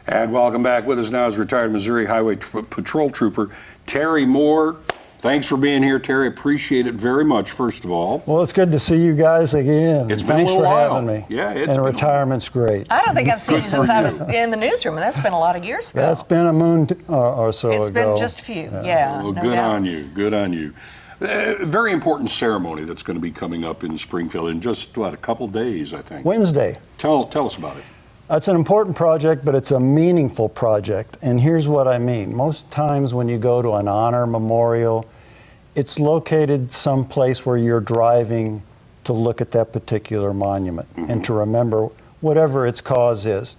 And welcome back. With us now is retired Missouri Highway Patrol Trooper Terry Moore. Thanks for being here, Terry. Appreciate it very much, first of all. Well, it's good to see you guys again. It's been Thanks a little for while. having me. Yeah, it's and been retirement's great. I don't think I've seen Good you since for I you. was in the newsroom, and that's been a lot of years ago. That's been a moon or so It's ago. been just a few, yeah. Well, no good doubt. on you. Good on you. Very important ceremony that's going to be coming up in Springfield in just, a couple days, I think. Wednesday. Tell us about it. It's an important project, but it's a meaningful project. And here's what I mean. Most times when you go to an honor memorial, it's located someplace where you're driving to look at that particular monument and to remember whatever its cause is.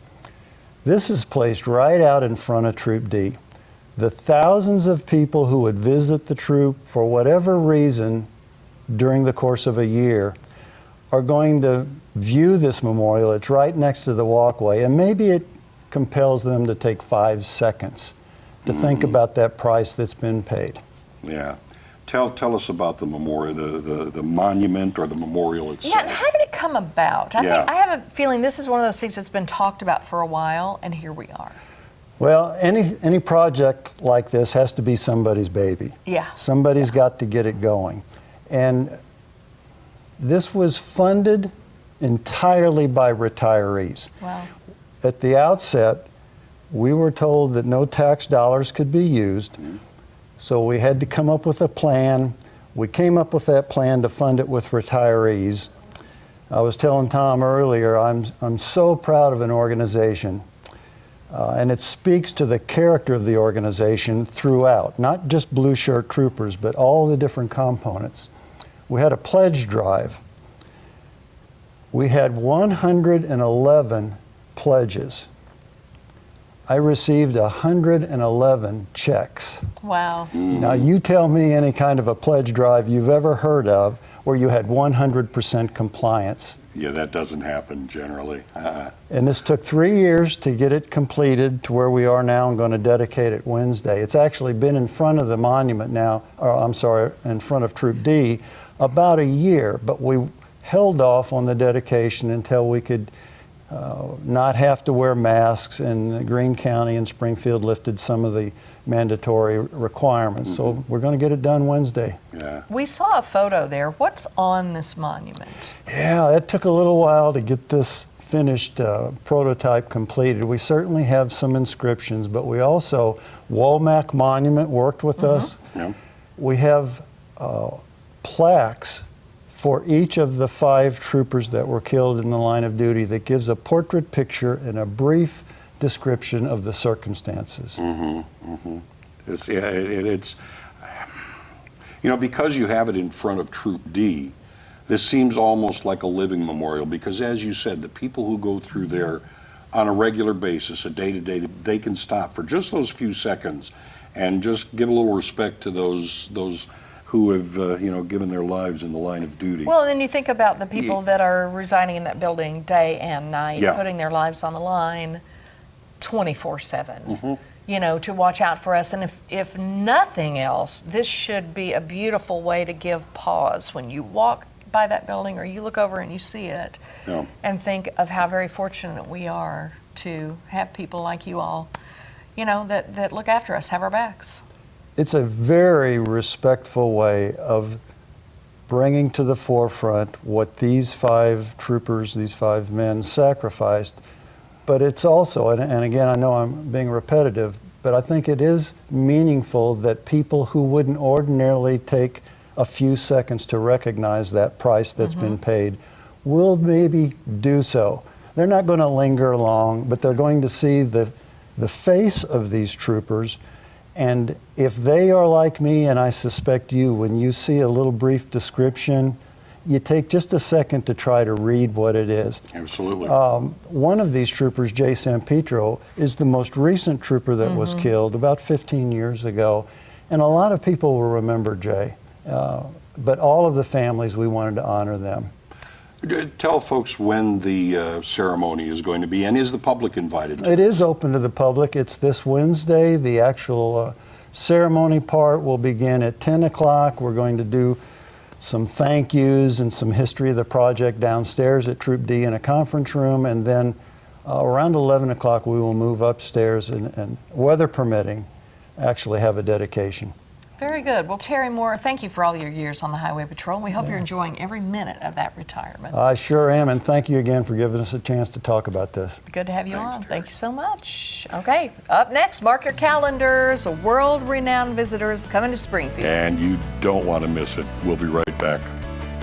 This is placed right out in front of Troop D. The thousands of people who would visit the troop for whatever reason during the course of a year are going to view this memorial. It's right next to the walkway, and maybe it compels them to take 5 seconds to think about that price that's been paid. Yeah. Tell us about the memorial, the monument or the memorial itself. Yeah, and how did it come about? I have a feeling this is one of those things that's been talked about for a while, and here we are. Well, any project like this has to be somebody's baby. Yeah. Somebody's got to get it going. And this was funded entirely by retirees. Wow. At the outset, we were told that no tax dollars could be used, so we had to come up with a plan. We came up with that plan to fund it with retirees. I was telling Tom earlier, I'm so proud of an organization, and it speaks to the character of the organization throughout, not just blue shirt troopers, but all the different components. We had a pledge drive. We had 111 pledges. I received 111 checks. Wow. Now you tell me any kind of a pledge drive you've ever heard of where you had 100% compliance. Yeah, that doesn't happen generally. And this took 3 years to get it completed to where we are now and going to dedicate it Wednesday. It's actually been in front of the monument now, in front of Troop D about a year, but we held off on the dedication until we could not have to wear masks, and Greene County and Springfield lifted some of the mandatory requirements. So we're going to get it done Wednesday. Yeah. We saw a photo there. What's on this monument? Yeah, it took a little while to get this finished prototype completed. We certainly have some inscriptions, but we also, Womack Monument worked with us. Yeah. We have plaques for each of the 5 troopers that were killed in the line of duty that gives a portrait picture and a brief description of the circumstances. It's, because you have it in front of Troop D, this seems almost like a living memorial, because as you said, the people who go through there on a regular basis, a day-to-day, they can stop for just those few seconds and just give a little respect to those who have, given their lives in the line of duty. Well, and then you think about the people that are residing in that building day and night, putting their lives on the line 24/7, to watch out for us. And if nothing else, this should be a beautiful way to give pause when you walk by that building or you look over and you see it, and think of how very fortunate we are to have people like you all, that look after us, have our backs. It's a very respectful way of bringing to the forefront what these 5 troopers, these 5 men sacrificed. But it's also, and again, I know I'm being repetitive, but I think it is meaningful that people who wouldn't ordinarily take a few seconds to recognize that price that's been paid will maybe do so. They're not going to linger long, but they're going to see the face of these troopers. And if they are like me, and I suspect you, when you see a little brief description, you take just a second to try to read what it is. Absolutely. One of these troopers, Jay Sampetro, is the most recent trooper that was killed about 15 years ago. And a lot of people will remember Jay. But all of the families, we wanted to honor them. Tell folks when the ceremony is going to be, and is the public invited? It is open to the public. It's this Wednesday. The actual ceremony part will begin at 10 o'clock. We're going to do some thank yous and some history of the project downstairs at Troop D in a conference room, and then Around 11 o'clock, we will move upstairs and weather permitting, actually have a dedication. Very good. Well, Terry Moore, thank you for all your years on the Highway Patrol. We hope you're enjoying every minute of that retirement. I sure am, and thank you again for giving us a chance to talk about this. Good to have you Thanks, on. Terry. Thank you so much. Okay, up next, mark your calendars. World-renowned visitors coming to Springfield. And you don't want to miss it. We'll be right back.